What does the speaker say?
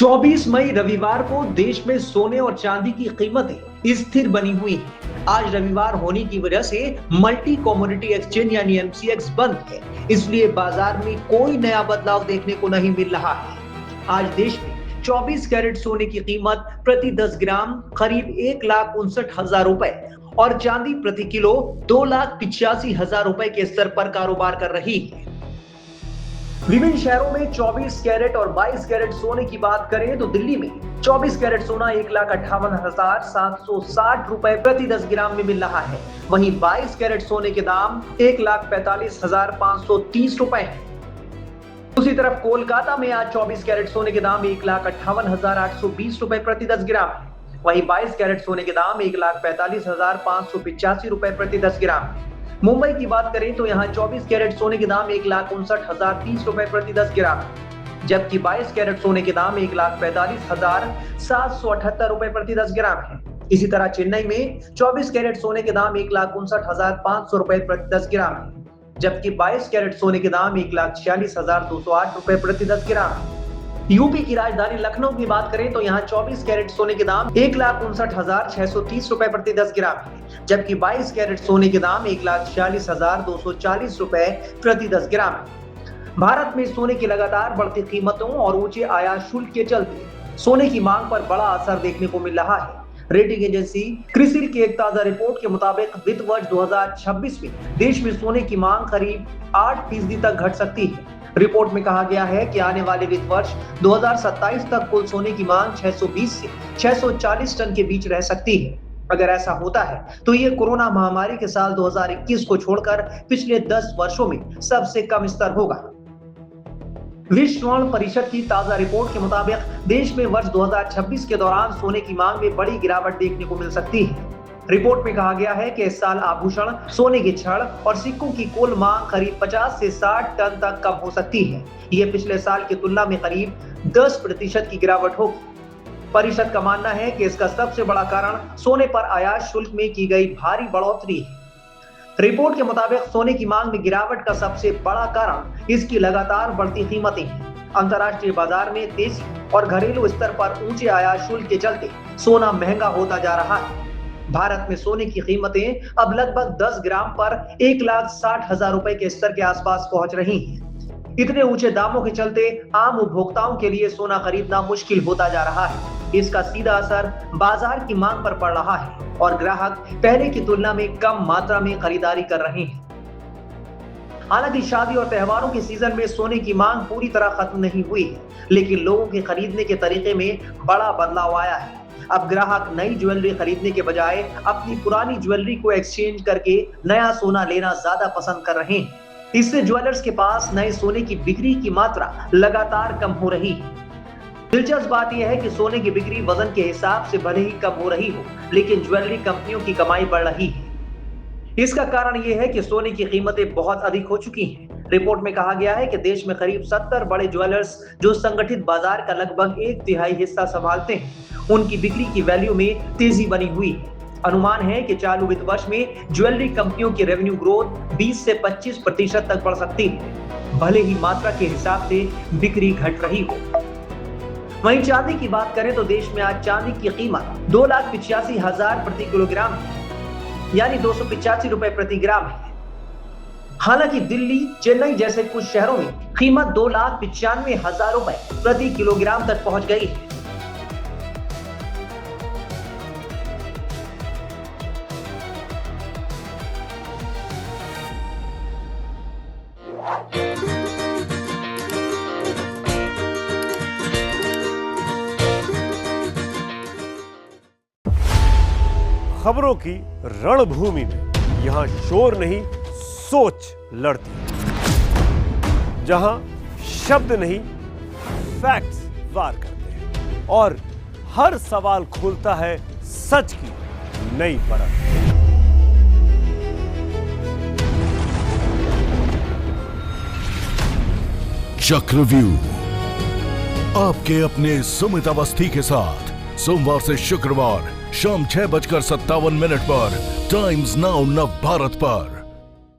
24 मई रविवार को देश में सोने और चांदी की कीमतें स्थिर बनी हुई हैं। आज रविवार होने की वजह से मल्टी कमोडिटी एक्सचेंज यानी एमसीएक्स बंद है, इसलिए बाजार में कोई नया बदलाव देखने को नहीं मिल रहा है। आज देश में 24 कैरेट सोने की कीमत प्रति 10 ग्राम करीब 1,59,000 रुपए और चांदी प्रति किलो 2,85,000 रुपए के स्तर पर कारोबार कर रही है। विभिन्न शहरों में 24 कैरेट और 22 कैरेट सोने की बात करें तो दिल्ली में 24 कैरेट सोना 1,58,760 रुपए प्रति 10 ग्राम में मिल रहा है। वहीं 22 कैरेट सोने के दाम 1,45,530 रुपए है। दूसरी तरफ कोलकाता में आज 24 कैरेट सोने के दाम 1,58,820 रुपए प्रति 10 ग्राम है। वहीं 22 कैरेट सोने के दाम 1,45,585 रुपए प्रति 10 ग्राम है। मुंबई की बात करें तो यहाँ 24 कैरेट सोने के दाम 1,59,030 रुपए प्रति 10 ग्राम है, जबकि 22 कैरेट सोने के दाम 1,45,778 रुपए प्रति 10 ग्राम है। इसी तरह चेन्नई में 24 कैरेट सोने के दाम 1,59,500 रुपए प्रति 10 ग्राम है, जबकि 22 कैरेट सोने के दाम 1,46,208 रुपए प्रति 10 ग्राम है। यूपी की राजधानी लखनऊ की बात करें तो यहाँ 24 कैरेट सोने के दाम 1,59,630 रुपए प्रति 10 ग्राम है, जबकि 22 कैरेट सोने के दाम 1,46,240 रुपए प्रति 10 ग्राम है। भारत में सोने की लगातार बढ़ती कीमतों और ऊंचे आयात शुल्क के चलते सोने की मांग पर बड़ा असर देखने को मिल रहा है। रेटिंग एजेंसी क्रिसिल की एक ताजा रिपोर्ट के मुताबिक वित्त वर्ष 2026 में देश में सोने की मांग करीब 8% तक घट सकती है। रिपोर्ट में कहा गया है कि आने वाले वित्त वर्ष 2027 तक कुल सोने की मांग 620 से 640 टन के बीच रह सकती है। अगर ऐसा होता है तो ये कोरोना महामारी के साल 2021 को छोड़कर पिछले 10 वर्षों में सबसे कम स्तर होगा। विश्व स्वर्ण परिषद की ताजा रिपोर्ट के मुताबिक देश में वर्ष 2026 के दौरान सोने की मांग में बड़ी गिरावट देखने को मिल सकती है। रिपोर्ट में कहा गया है कि इस साल आभूषण, सोने के छड़ और सिक्कों की कुल मांग करीब 50 से 60 टन तक कम हो सकती है। ये पिछले साल की तुलना में करीब 10% की गिरावट होगी। परिषद का मानना है कि इसका सबसे बड़ा कारण सोने पर आयात शुल्क में की गई भारी बढ़ोतरी है। रिपोर्ट के मुताबिक सोने की मांग में गिरावट का सबसे बड़ा कारण इसकी लगातार बढ़ती कीमतें हैं। अंतर्राष्ट्रीय बाजार में तेजी और घरेलू स्तर पर ऊंचे आयात शुल्क के चलते सोना महंगा होता जा रहा है। भारत में सोने की कीमतें अब लगभग 10 ग्राम पर 1,60,000 रुपए के स्तर के आसपास पहुंच रही हैं। इतने ऊंचे दामों के चलते आम उपभोक्ताओं के लिए सोना खरीदना मुश्किल होता जा रहा है। इसका सीधा असर बाजार की मांग पर पड़ रहा है और ग्राहक पहले की तुलना में कम मात्रा में खरीदारी कर रहे हैं। हालांकि शादी और त्योहारों के सीजन में सोने की मांग पूरी तरह खत्म नहीं हुई है, लेकिन लोगों के खरीदने के तरीके में बड़ा बदलाव आया है। अब ग्राहक नई ज्वेलरी खरीदने के बजाय अपनी पुरानी ज्वेलरी को एक्सचेंज करके नया सोना लेना ज्यादा पसंद कर रहे हैं। इससे ज्वेलर्स के पास नए सोने की बिक्री की मात्रा लगातार कम हो रही है। दिलचस्प बात यह है कि सोने की बिक्री वजन के हिसाब से भले ही कम हो रही हो, लेकिन ज्वेलरी कंपनियों की कमाई बढ़ रही है। इसका कारण यह है कि सोने की कीमतें बहुत अधिक हो चुकी हैं। रिपोर्ट में कहा गया है कि देश में करीब 70 बड़े ज्वेलर्स जो संगठित बाजार का लगभग 1/3 हिस्सा संभालते हैं, उनकी बिक्री की वैल्यू में तेजी बनी हुई है। अनुमान है कि चालू वित्त वर्ष में ज्वेलरी कंपनियों की रेवेन्यू ग्रोथ 20 से 25% तक बढ़ सकती है, भले ही मात्रा के हिसाब से बिक्री घट रही हो। वहीं चांदी की बात करें तो देश में आज चांदी की कीमत 2,85,000 प्रति किलोग्राम है, यानी 285 रुपए प्रति ग्राम है। हालांकि दिल्ली, चेन्नई जैसे कुछ शहरों में कीमत 2,95,000 रुपए प्रति किलोग्राम तक पहुंच गई है। खबरों की रणभूमि में यहां शोर नहीं, सोच लड़ती है। जहां शब्द नहीं, फैक्ट्स वार करते हैं और हर सवाल खोलता है सच की नई परत। चक्रव्यूह आपके अपने सुमित अवस्थी के साथ सोमवार से शुक्रवार शाम 6:57 पर टाइम्स नाउ नव भारत पर।